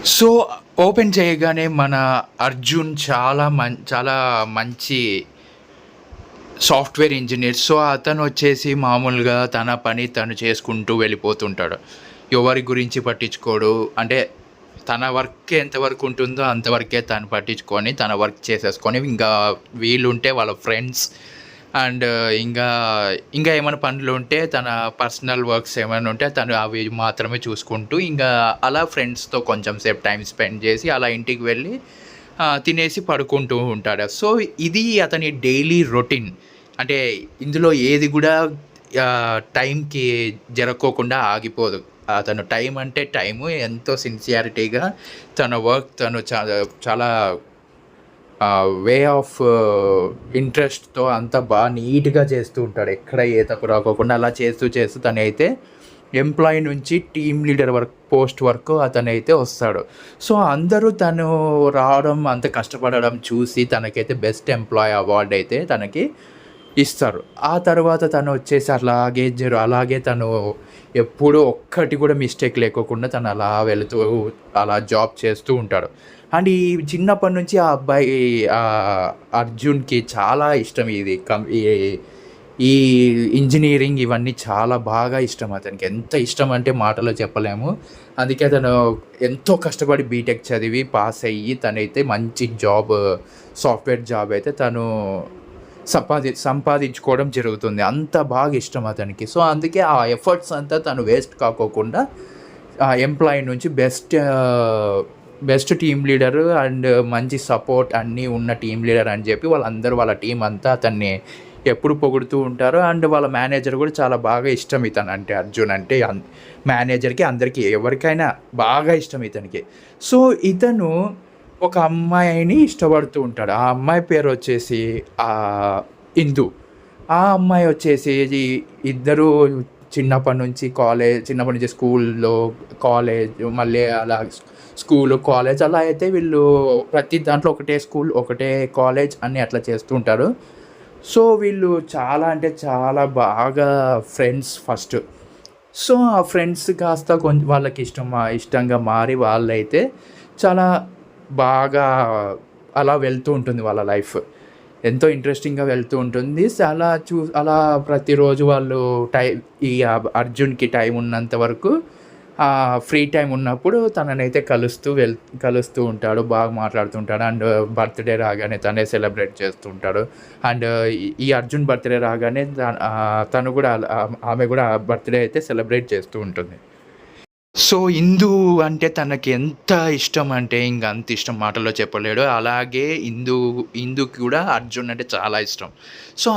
So, open చేయగానే మన 'అర్జున్' చాలా మంచి సాఫ్ట్‌వేర్ ఇంజినీర్. సో, అతనొచ్చేసి మామూలుగా తన పని తను చేసుకుంటూ వెళ్ళిపోతుంటాడు. ఎవరి గురించి పట్టించుకోడు. అంటే తన వర్క్ ఎంతవరకు ఉంటుందో అంతవరకే తను పట్టించుకొని, తన వర్క్ చేసేసుకొని, ఇంకా వీలుంటే వాళ్ళ ఫ్రెండ్స్ అండ్ ఇంగా ఇంకా ఏమైనా పనులుంటే తన పర్సనల్ వర్క్స్ ఏమైనా ఉంటే తను అవి మాత్రమే చూసుకుంటూ, ఇంకా అలా ఫ్రెండ్స్‌తో కొంచెం సేపు టైమ్ స్పెండ్ చేసి, అలా ఇంటికి వెళ్ళి తినేసి పడుకుంటూ ఉంటాడు. సో, ఇది అతని డైలీ రొటీన్. అంటే ఇందులో ఏది గూడా టైంకి జరక్కోకుండా ఆగిపోదు. అతను టైం అంటే టైము ఎంతో సిన్సియారిటీగా తన వర్క్ తను చాలా వే ఆఫ్ ఇంట్రెస్ట్‌తో అంతా నీట్‌గా చేస్తూ ఉంటాడు. ఎక్కడ ఏ తప్పు రాకోకుండా అలా చేస్తూ తనైతే ఎంప్లాయీ నుంచి టీమ్ లీడర్ పోస్ట్ వరకు అతనైతే వస్తాడు. సో, అందరూ తను రావడం, అంత కష్టపడడం చూసి తనకైతే బెస్ట్ ఎంప్లాయీ అవార్డ్ అయితే తనకి ఇస్తారు. ఆ తర్వాత తను వచ్చేసి అలాగే తను ఎప్పుడూ ఒక్కటి కూడా మిస్టేక్ లేకోకుండా తను అలా వెళుతూ అలా జాబ్ చేస్తూ ఉంటాడు. అండ్ ఈ చిన్నప్పటి నుంచి ఆ అబ్బాయి అర్జున్‌కి చాలా ఇష్టం ఇది. ఈ ఈ ఇంజినీరింగ్ ఇవన్నీ చాలా బాగా ఇష్టం అతనికి. ఎంత ఇష్టం అంటే మాటల్లో చెప్పలేము. అందుకే తను ఎంతో కష్టపడి బీటెక్ చదివి పాస్ అయ్యి తనైతే మంచి సాఫ్ట్‌వేర్ జాబ్ అయితే తను సంపాదించుకోవడం జరుగుతుంది. అంత బాగా ఇష్టం అతనికి. సో, అందుకే ఆ ఎఫర్ట్స్ అంతా తను వేస్ట్ కాకోకుండా ఎంప్లాయీ నుంచి బెస్ట్ టీమ్ లీడర్ అండ్ మంచి సపోర్ట్ అన్నీ ఉన్న టీమ్ లీడర్ అని చెప్పి వాళ్ళ టీమ్ అంతా అతన్ని ఎప్పుడు పొగుడుతూ ఉంటారు. అండ్ వాళ్ళ మేనేజర్ కూడా చాలా బాగా ఇష్టం ఇతనంటే, అర్జున్ అంటే మేనేజర్‌కి అందరికీ ఎవరికైనా బాగా ఇష్టం ఇతనికి. సో, ఇతను ఒక అమ్మాయిని ఇష్టపడుతూ ఉంటాడు. ఆ అమ్మాయి పేరు వచ్చేసి ఇందు. ఆ అమ్మాయి వచ్చేసి ఇద్దరు చిన్నప్పటి నుంచి స్కూల్లో, కాలేజ్ మళ్ళీ అలా స్కూలు, కాలేజ్ అలా అయితే వీళ్ళు ప్రతి దాంట్లో ఒకటే స్కూల్, ఒకటే కాలేజ్ అని అట్లా చేస్తూ ఉంటారు. సో, వీళ్ళు చాలా అంటే చాలా బాగా ఫ్రెండ్స్ ఫస్ట్. సో, ఆ ఫ్రెండ్స్ కాస్త వాళ్ళకి ఇష్టంగా మారి వాళ్ళైతే చాలా బాగా అలా వెళ్తూ ఉంటుంది వాళ్ళ లైఫ్. ఎంతో ఇంట్రెస్టింగ్‌గా వెళ్తూ ఉంటుంది. అలా ప్రతిరోజు వాళ్ళు ఈ అర్జున్‌కి టైం ఉన్నంత వరకు ఫ్రీ టైమ్ ఉన్నప్పుడు తననైతే కలుస్తూ ఉంటాడు. బాగా మాట్లాడుతూ ఉంటాడు. అండ్ బర్త్‌డే రాగానే తనే సెలబ్రేట్ చేస్తూ ఉంటాడు. అండ్ ఈ అర్జున్ బర్త్‌డే రాగానే తను కూడా ఆమె కూడా బర్త్‌డే అయితే సెలబ్రేట్ చేస్తూ ఉంటుంది. సో, ఇందు అంటే తనకి ఎంత ఇష్టం అంటే ఇంక అంత ఇష్టం మాటల్లో చెప్పలేడు. అలాగే ఇందుకి కూడా అర్జున్ అంటే చాలా ఇష్టం. సో,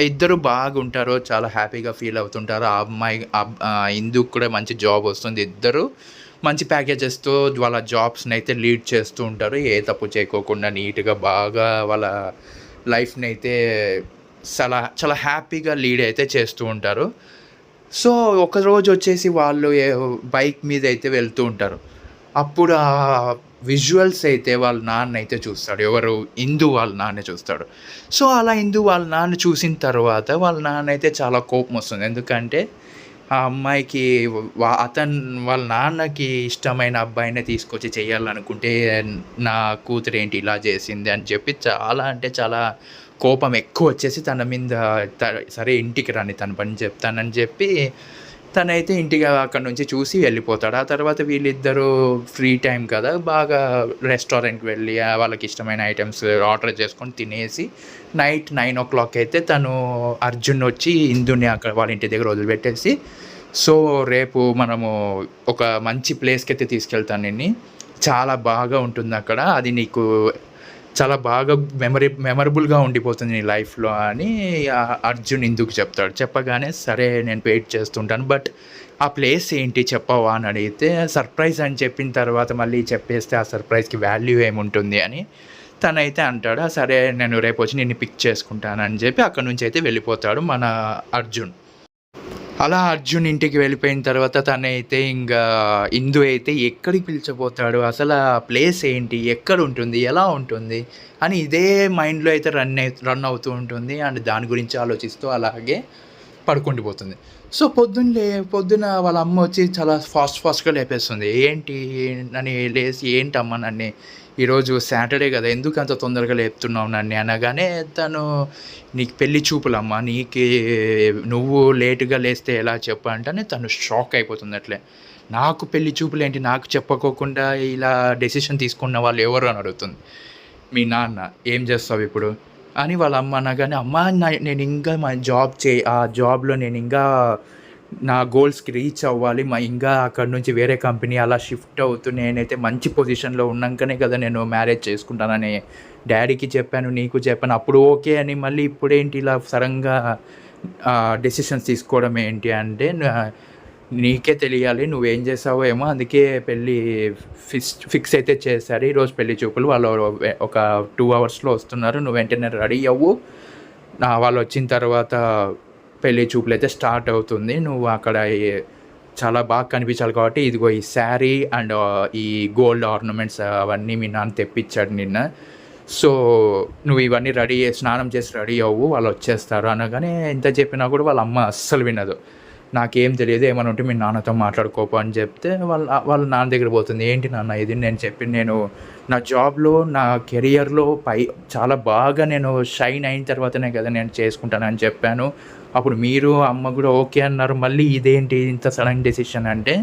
ఇద్దరు బాగుంటారు. చాలా హ్యాపీగా ఫీల్ అవుతుంటారు. ఆ అమ్మాయి ఇందుకి కూడా మంచి జాబ్ వస్తుంది. ఇద్దరు మంచి ప్యాకేజెస్‌తో వాళ్ళ జాబ్స్‌నైతే లీడ్ చేస్తూ ఉంటారు. ఏ తప్పు చేయకోకుండా నీట్‌గా బాగా వాళ్ళ లైఫ్‌నైతే చాలా చాలా హ్యాపీగా లీడ్ అయితే చేస్తూ ఉంటారు. సో, ఒకరోజు వచ్చేసి వాళ్ళు బైక్ మీద అయితే వెళ్తూ ఉంటారు. అప్పుడు విజువల్స్ అయితే వాళ్ళ నాన్న అయితే చూస్తాడు. ఎవరు? ఇందు వాళ్ళ నాన్నే చూస్తాడు. సో, అలా ఇందు వాళ్ళ నాన్న చూసిన తర్వాత వాళ్ళ నాన్న అయితే చాలా కోపమొస్తుంది. ఎందుకంటే ఆ అమ్మాయికి వాళ్ళ నాన్నకి ఇష్టమైన అబ్బాయినే తీసుకొచ్చి చేయాలనుకుంటే నా కూతురేంటి ఇలా చేసింది అని చెప్పి చాలా అంటే చాలా కోపం ఎక్కువొచ్చేసి తన మీద సరే ఇంటికి రాని తన పని చెప్తానని చెప్పి తనైతే అక్కడి నుంచి చూసి వెళ్ళిపోతాడు. ఆ తర్వాత వీళ్ళిద్దరూ ఫ్రీ టైమ్ కదా! బాగా రెస్టారెంట్‌కి వెళ్ళి వాళ్ళకిష్టమైన ఐటెమ్స్ ఆర్డర్ చేసుకొని తినేసి నైట్ 9:00 అయితే తను అర్జున్ వచ్చి ఇందుని అక్కడ వాళ్ళ ఇంటి దగ్గర వదిలిపెట్టేసి, సో, రేపు మనము ఒక మంచి ప్లేస్‌కైతే తీసుకెళ్తాను నిన్ని. చాలా బాగా ఉంటుందక్కడ. అది నీకు చాలా బాగా మెమరబుల్‌గా ఉండిపోతుంది నీ లైఫ్‌లో అని అర్జున్ ఇందుకు చెప్తాడు. చెప్పగానే సరే నేను వెయిట్ చేస్తుంటాను. బట్ ఆ ప్లేస్ ఏంటి చెప్పవా అని అడిగితే సర్ప్రైజ్ అని చెప్పిన తర్వాత మళ్ళీ చెప్పేస్తే ఆ సర్ప్రైజ్‌కి వాల్యూ ఏముంటుంది అని తనైతే అంటాడు. సరే నేను రేపొచ్చి నిన్ను పిక్ చేసుకుంటానని చెప్పి అక్కడి నుంచి అయితే వెళ్ళిపోతాడు మన అర్జున్. అలా అర్జున్ ఇంటికి వెళ్ళిపోయిన తర్వాత తనైతే ఇందు అయితే ఎక్కడికి పిలిచబోతాడు? అసలా ప్లేస్ ఏంటి? ఎక్కడుంటుంది? ఎలా ఉంటుంది? అని ఇదే మైండ్‌లో అయితే రన్ అవుతూ ఉంటుంది. అండ్ దాని గురించి ఆలోచిస్తూ అలాగే పడుకుండిపోతుంది. సో, పొద్దున వాళ్ళ అమ్మ వచ్చి చాలా ఫాస్ట్‌గా లేపేస్తుంది. ఏంటి అని లేసి, "ఏంటమ్మా నన్ని ఈరోజు సాటర్‌డే గదా! ఎందుకంత తొందరగా లేపుతున్నావు నన్ని" అనగానే తను, "నీకు పెళ్లి చూపులమ్మా, నువ్వు లేట్‌గా లేస్తే ఎలా చెప్పు" అంటేనే తను షాక్ అయిపోతుంది అట్లే. నాకు పెళ్లి చూపులేంటి, నాకు చెప్పకోకుండా ఇలా డెసిషన్ తీసుకున్న వాళ్ళు ఎవరు అని అడుగుతుంది. "మీ నాన్న. ఏం చేస్తావిప్పుడు?" అని వాళ్ళ అమ్మ అనగానే, "అమ్మా నేనింకా ఆ జాబ్‌లో నేనింకా నా గోల్స్‌కి రీచ్ అవ్వాలి. ఇంకా అక్కడి నుంచి వేరే కంపెనీ అలా షిఫ్ట్ అవుతూ నేనైతే మంచి పొజిషన్‌లో ఉన్నాకనే కదా నేను మ్యారేజ్ చేసుకుంటానని డ్యాడీకి చెప్పాను, నీకు చెప్పాను. అప్పుడు ఓకే అని మళ్ళీ ఇప్పుడేంటి ఇలా సడన్‌గా డెసిషన్స్ తీసుకోవడం ఏంటి" అంటే, నీకే తెలియాలి నువ్వేం చేసావో ఏమో, అందుకే పెళ్ళి ఫిక్స్ అయితే చేశారు. ఈరోజు పెళ్లి చూపులు. వాళ్ళు ఒక 2 అవర్స్‌లో వస్తున్నారు. నువ్వు వెంటనే రెడీ అవ్వు. వాళ్ళు వచ్చిన తర్వాత పెళ్లి చూపులైతే స్టార్ట్ అవుతుంది. నువ్వు అక్కడ చాలా బాగా కనిపించాలి కాబట్టి ఇదిగో ఈ శారీ అండ్ ఈ గోల్డ్ ఆర్నమెంట్స్ అవన్నీ మీ నాన్న తెప్పించాడు నిన్న. సో, నువ్వు ఇవన్నీ స్నానం చేసి రెడీ అవ్వు, వాళ్ళు వచ్చేస్తారు అనగానే ఎంత చెప్పినా కూడా వాళ్ళ అమ్మ అస్సలు వినదు. నాకేం తెలియదు, ఏమైనా ఉంటే మీ నాన్నతో మాట్లాడుకోపు అని చెప్తే వాళ్ళ నాన్న దగ్గర పోతుంది. ఏంటి నాన్న ఇది, నేను నా జాబ్‌లో, నా కెరియర్‌లో చాలా బాగా నేను షైన్ అయిన తర్వాతనే కదా నేను చేసుకుంటానని చెప్పాను. అప్పుడు మీరు అమ్మ కూడా ఓకే అన్నారు. మళ్ళీ ఇదేంటి ఇంత సడన్ డెసిషన్ అంటే,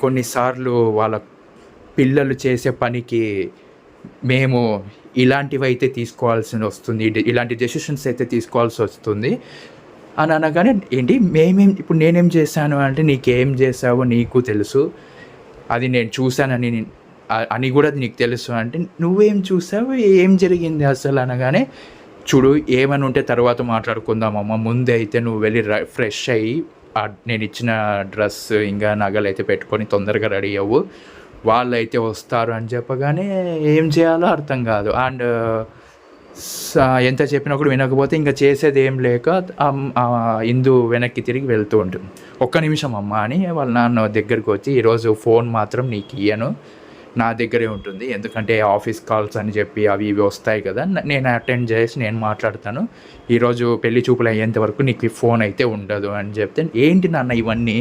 కొన్ని సార్లు వాళ్ళ పిల్లలు చేసే పనికి మేము ఇలాంటివైతే తీసుకోవాల్సి వస్తుంది, ఇలాంటి డెసిషన్స్ అయితే తీసుకోవాల్సి వస్తుంది అని అనగానే, ఏంటి ఇప్పుడు నేనేం చేశాను అంటే, నీకేం చేశావో నీకు తెలుసు, అది నేను చూశానని అని కూడా నీకు తెలుసు అంటే, నువ్వేం చూసావు, ఏం జరిగింది అసలు అనగానే, చూడు ఏమని ఉంటే తర్వాత మాట్లాడుకుందామమ్మ, ముందైతే నువ్వు వెళ్ళి ఫ్రెష్ అయ్యి నేను ఇచ్చిన డ్రెస్ ఇంకా నగలైతే పెట్టుకొని తొందరగా రెడీ అవ్వు, వాళ్ళైతే వస్తారు అని చెప్పగానే ఏం చేయాలో అర్థం కాదు. అండ్ ఎంత చెప్పినా కూడా వినకపోతే ఇంకా చేసేది ఏం లేక ఇందు వెనక్కి తిరిగి వెళ్తూ ఉంటుంది. "ఒక్క నిమిషం అమ్మ" అని వాళ్ళ నాన్న దగ్గరికి వచ్చి, "ఈరోజు ఫోన్ మాత్రం నీకు ఇయ్యను, నా దగ్గరే ఉంటుంది. ఎందుకంటే ఆఫీస్ కాల్స్ అని చెప్పి అవి ఇవి వస్తాయి కదా, నేను అటెండ్ చేసి నేను మాట్లాడతాను. ఈరోజు పెళ్లి చూపులు అయ్యేంత వరకు నీకు ఈ ఫోన్ అయితే ఉండదు" అని చెప్తే, "ఏంటి నాన్న ఇవన్నీ,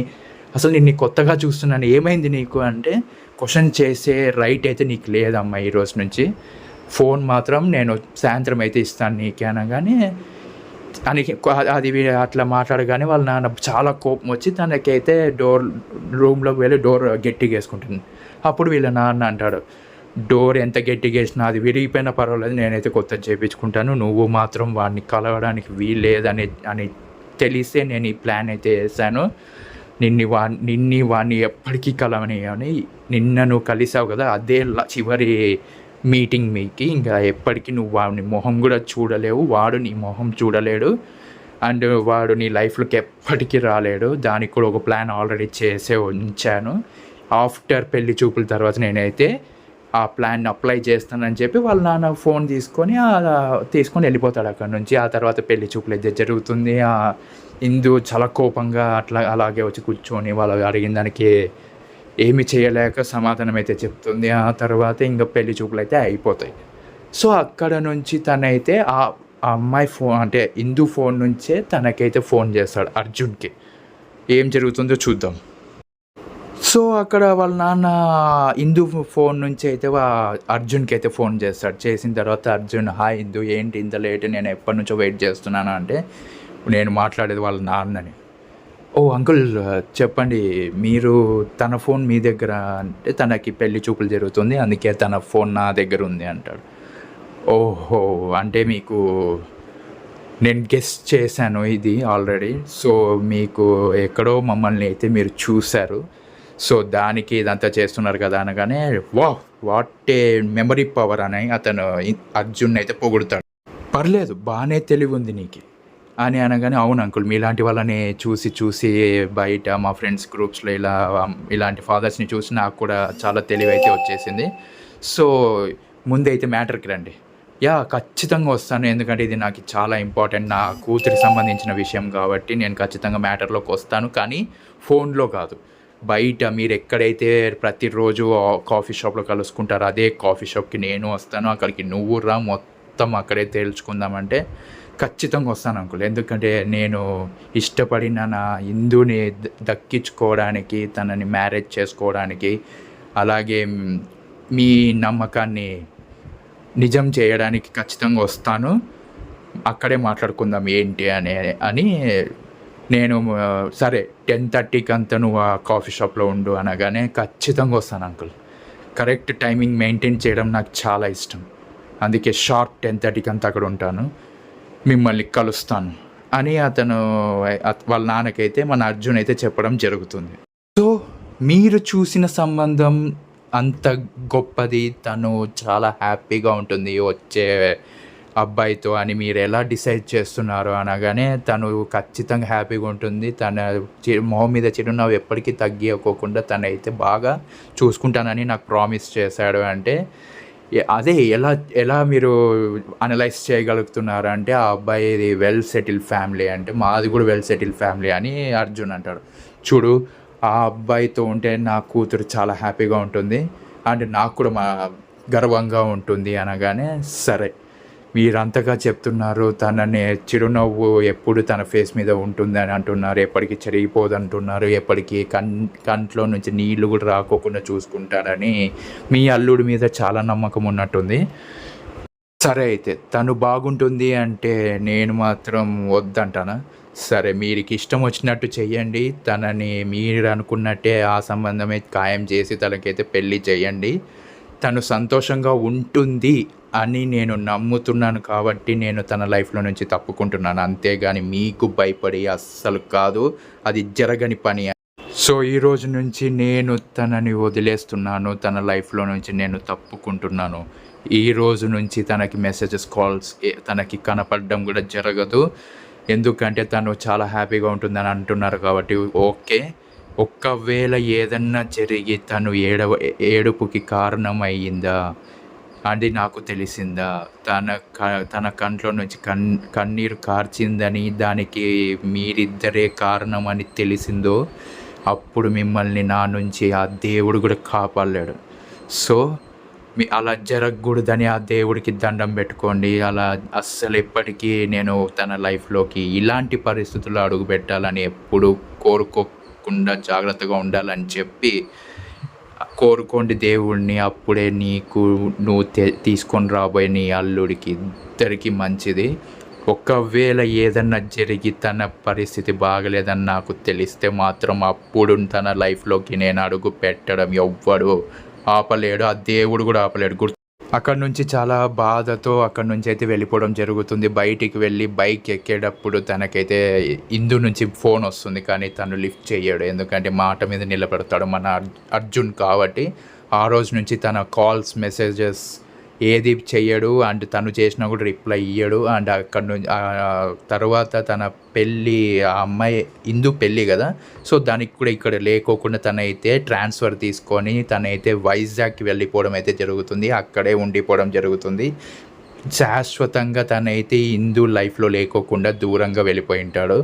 అసలు నేను కొత్తగా చూస్తున్నాను, ఏమైంది నీకు" అంటే, "క్వశ్చన్ చేసే రైట్ అయితే నీకు లేదమ్మా, ఈరోజు నుంచి ఫోన్ మాత్రం నేను సాయంత్రం అయితే ఇస్తాను నీకే" అనగానే అది అట్లా మాట్లాడగానే వాళ్ళ నాన్న చాలా కోపం వచ్చి తనకైతే రూమ్లోకి వెళ్ళి డోర్ గట్టిగా వేసుకుంటుంది. అప్పుడు వీళ్ళ నాన్న అంటాడు, "డోర్ ఎంత గట్టిగా వేసినా అది విరిగిపోయినా పర్వాలేదు, నేనైతే కొత్తది చేయించుకుంటాను. నువ్వు మాత్రం వాడిని కలవడానికి వీల్లేదని అని తెలిసే నేను ఈ ప్లాన్ అయితే వేసాను. వాడిని ఎప్పటికీ కలవనియని, నిన్న నువ్వు కలిసావు కదా, అదే చివరి మీటింగ్ మీకి, ఇంకా ఎప్పటికీ నువ్వు వాడిని మొహం కూడా చూడలేవు, వాడు నీ మొహం చూడలేడు, అండ్ వాడు నీ లైఫ్లోకి ఎప్పటికీ రాలేడు. దానికి కూడా ఒక ప్లాన్ ఆల్రెడీ చేసే ఉంచాను. ఆఫ్టర్ పెళ్లి చూపుల తర్వాత నేనైతే ఆ ప్లాన్ అప్లై చేస్తానని చెప్పి వాళ్ళ నాన్న ఫోన్ తీసుకొని వెళ్ళిపోతాడు అక్కడి నుంచి. ఆ తర్వాత పెళ్లి చూపులు అయితే జరుగుతుంది. ఇందు చాలా కోపంగా అలాగే వచ్చి కూర్చొని వాళ్ళు అడిగిన దానికి ఏమి చేయలేక సమాధానం అయితే చెప్తుంది. ఆ తర్వాత ఇంకా పెళ్లి చూపులు అయితే అయిపోతాయి. సో, అక్కడ నుంచి తనైతే ఆ అమ్మాయి ఫోన్ అంటే ఇందు ఫోన్ నుంచే తనకైతే ఫోన్ చేస్తాడు అర్జున్కి. ఏం జరుగుతుందో చూద్దాం. సో, అక్కడ వాళ్ళ నాన్న ఇందు ఫోన్ నుంచి అయితే అర్జున్కి అయితే ఫోన్ చేస్తాడు. చేసిన తర్వాత అర్జున్, "హాయ్ ఇందు, ఏంటి ఇంత లేట్, నేను ఎప్పటి నుంచో వెయిట్ చేస్తున్నాను" అంటే, నేను మాట్లాడేది వాళ్ళ నాన్నని. "ఓ అంకుల్ చెప్పండి, మీరు తన ఫోన్ మీ దగ్గర అంటే, తనకి పెళ్లి చూపులు జరుగుతుంది, అందుకే తన ఫోన్ నా దగ్గర ఉంది" అంటాడు. "ఓహో, అంటే మీకు నేను గెస్ చేశాను ఇది ఆల్రెడీ. సో, మీకు ఎక్కడో మమ్మల్ని అయితే మీరు చూశారు, సో దానికి ఇదంతా చేస్తున్నారు కదా" అనగానే, వాట్ ఏ మెమరీ పవర్ అని అతను అర్జున్ అయితే పొగుడుతాడు. "పర్లేదు, బాగానే తెలివి ఉంది నీకు" అని అనగానే, "అవును అంకుల్, మీలాంటి వాళ్ళని చూసి బయట మా ఫ్రెండ్స్ గ్రూప్స్లో ఇలాంటి ఫాదర్స్ని చూసి నాకు కూడా చాలా తెలివి అయితే వచ్చేసింది. సో, ముందైతే మ్యాటర్కి రండి." ఖచ్చితంగా వస్తాను, ఎందుకంటే ఇది నాకు చాలా ఇంపార్టెంట్, నా కూతురికి సంబంధించిన విషయం కాబట్టి నేను ఖచ్చితంగా మ్యాటర్లోకి వస్తాను, కానీ ఫోన్లో కాదు, బయట మీరు ఎక్కడైతే ప్రతిరోజు కాఫీ షాప్లో కలుసుకుంటారో అదే కాఫీ షాప్కి నేను వస్తాను, అక్కడికి నువ్వు రా, మొత్తం అక్కడే తేల్చుకుందామంటే, ఖచ్చితంగా వస్తాను అంకుల్. ఎందుకంటే నేను ఇష్టపడిన నా ఇందుని దక్కించుకోవడానికి, తనని మ్యారేజ్ చేసుకోవడానికి, అలాగే మీ నమ్మకాన్ని నిజం చేయడానికి ఖచ్చితంగా వస్తాను. అక్కడే మాట్లాడుకుందాం ఏంటి అని నేను సరే 10:30కి అంతా నువ్వు ఆ కాఫీ షాప్లో ఉండు అనగానే ఖచ్చితంగా వస్తాను అంకుల్. కరెక్ట్ టైమింగ్ మెయింటైన్ చేయడం నాకు చాలా ఇష్టం. అందుకే షార్ప్ 10:30కి అంతా అక్కడ ఉంటాను, మిమ్మల్ని కలుస్తాను అని అతను వాళ్ళ నాన్నకైతే మన అర్జున్ అయితే చెప్పడం జరుగుతుంది. సో మీరు చూసిన సంబంధం అంత గొప్పది, తను చాలా హ్యాపీగా ఉంటుంది వచ్చే అబ్బాయితో అని మీరు ఎలా డిసైడ్ చేస్తున్నారు అనగానే తను ఖచ్చితంగా హ్యాపీగా ఉంటుంది. తన మొహం మీద చిరునవ్వు ఎప్పటికీ తగ్గిపోకుండా తనైతే బాగా చూసుకుంటానని నాకు ప్రామిస్ చేశాడు. అంటే అదే ఎలా మీరు అనలైజ్ చేయగలుగుతున్నారు అంటే ఆ అబ్బాయిది వెల్ సెటిల్ ఫ్యామిలీ, అంటే మాది కూడా వెల్ సెటిల్ ఫ్యామిలీ అని అర్జున్ అంటాడు. చూడు, ఆ అబ్బాయితో ఉంటే నా కూతురు చాలా హ్యాపీగా ఉంటుంది అండ్ నాకు కూడా గర్వంగా ఉంటుంది అనగానే సరే మీరంతగా చెప్తున్నారు, తనని చిరునవ్వు ఎప్పుడు తన ఫేస్ మీద ఉంటుందని అంటున్నారు, ఎప్పటికీ చెరిగిపోదు అంటున్నారు, ఎప్పటికీ కంట్లో నుంచి నీళ్లు కూడా రాకోకుండా చూసుకుంటారని మీ అల్లుడి మీద చాలా నమ్మకం ఉన్నట్టుంది. సరే అయితే తను బాగుంటుంది అంటే నేను మాత్రం వద్దంటానా? సరే మీరికి ఇష్టం వచ్చినట్టు చెయ్యండి, తనని మీరు అనుకున్నట్టే ఆ సంబంధమే ఖాయం చేసి తనకైతే పెళ్ళి చేయండి. తను సంతోషంగా ఉంటుంది అని నేను నమ్ముతున్నాను కాబట్టి నేను తన లైఫ్లో నుంచి తప్పుకుంటున్నాను, అంతేగాని మీకు భయపడి అస్సలు కాదు, అది జరగని పని. సో ఈరోజు నుంచి నేను తనని వదిలేస్తున్నాను, తన లైఫ్లో నుంచి నేను తప్పుకుంటున్నాను. ఈ రోజు నుంచి తనకి మెసేజెస్, కాల్స్ తనకి కనపడడం కూడా జరగదు. ఎందుకంటే తను చాలా హ్యాపీగా ఉంటుందని అంటున్నారు కాబట్టి ఓకే. ఒక్కవేళ ఏదన్నా జరిగి తను ఏడుపుకి కారణమయ్యిందా అది నాకు తెలిసిందా, తన కంట్లో నుంచి కన్నీరు కార్చిందని దానికి మీరిద్దరే కారణం అని తెలిసిందో అప్పుడు మిమ్మల్ని నా నుంచి ఆ దేవుడు కూడా కాపాడలేడు. సో అలా జరగకూడదని ఆ దేవుడికి దండం పెట్టుకోండి. అలా అస్సలు ఎప్పటికీ నేను తన లైఫ్లోకి ఇలాంటి పరిస్థితుల్లో అడుగు పెట్టాలని ఎప్పుడు కోరుకోకుండా జాగ్రత్తగా ఉండాలని చెప్పి కోరుకోండి దేవుడిని. అప్పుడే నువ్వు తీసుకొని రాబోయే నీ అల్లుడికి ఇద్దరికి మంచిది. ఒకవేళ ఏదన్నా జరిగి తన పరిస్థితి బాగలేదని నాకు తెలిస్తే మాత్రం అప్పుడు తన లైఫ్లోకి నేను అడుగు పెట్టడం ఎవ్వడు ఆపలేడు, ఆ దేవుడు కూడా ఆపలేడు. అక్కడ నుంచి చాలా బాధతో అక్కడ నుంచి అయితే వెళ్ళిపోవడం జరుగుతుంది. బయటికి వెళ్ళి బైక్ ఎక్కేటప్పుడు తనకైతే ఇందు నుంచి ఫోన్ వస్తుంది, కానీ తను లిఫ్ట్ చేయడు, ఎందుకంటే మాట మీద నిలబడతాడు మన అర్జున్ కాబట్టి. ఆ రోజు నుంచి తన కాల్స్, మెసేజెస్ ఏది చెయ్యడు అండ్ తను చేసినా కూడా రిప్లై ఇయ్యడు. అండ్ అక్కడ నుంచి తర్వాత తన పెళ్ళి, ఆ అమ్మాయి ఇందు పెళ్ళి కదా, సో దానికి కూడా ఇక్కడ లేకోకుండా తనైతే ట్రాన్స్ఫర్ తీసుకొని తనైతే వైజాగ్కి వెళ్ళిపోవడం అయితే జరుగుతుంది, అక్కడే ఉండిపోవడం జరుగుతుంది. శాశ్వతంగా తనైతే ఇందు లైఫ్లో లేకోకుండా దూరంగా వెళ్ళిపోయి ఉంటాడు.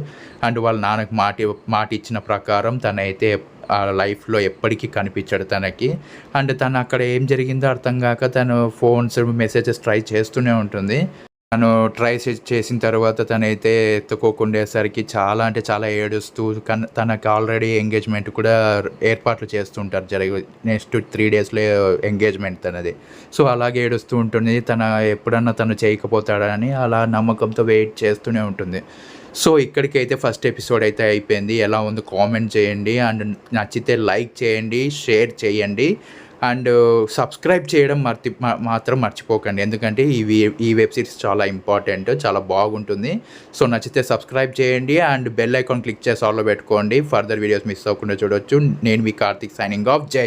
అండ్ వాళ్ళ నాన్నకు మాట ఇచ్చిన ప్రకారం తనైతే ఆ లైఫ్లో ఎప్పటికీ కనిపించాడు తనకి. అండ్ తను అక్కడ ఏం జరిగిందో అర్థం కాక తను ఫోన్స్, మెసేజెస్ ట్రై చేస్తూనే ఉంటుంది. తను ట్రై చేసిన తర్వాత తనైతే ఎత్తుకోకుండేసరికి చాలా అంటే చాలా ఏడుస్తూ, తనకు ఆల్రెడీ ఎంగేజ్మెంట్ కూడా ఏర్పాట్లు చేస్తుంటారు, నెక్స్ట్ 3 డేస్లో ఎంగేజ్మెంట్ తనది. సో అలాగే ఏడుస్తూ ఉంటుంది. ఎప్పుడన్నా తను చేయకపోతాడని అలా నమ్మకంతో వెయిట్ చేస్తూనే ఉంటుంది. సో ఇక్కడికైతే ఫస్ట్ ఎపిసోడ్ అయితే అయిపోయింది. ఎలా ఉందో కామెంట్ చేయండి, అండ్ నచ్చితే లైక్ చేయండి, షేర్ చేయండి, అండ్ సబ్స్క్రైబ్ చేయడం మాత్రం మర్చిపోకండి, ఎందుకంటే ఈ వెబ్ సిరీస్ చాలా ఇంపార్టెంట్, చాలా బాగుంటుంది. సో నచ్చితే సబ్స్క్రైబ్ చేయండి అండ్ బెల్ ఐకాన్ క్లిక్ చేసి ఆల్లో పెట్టుకోండి, ఫర్దర్ వీడియోస్ మిస్ అవ్వకుండా చూడొచ్చు. నేను మీ కార్తిక్, సైనింగ్ ఆఫ్. జై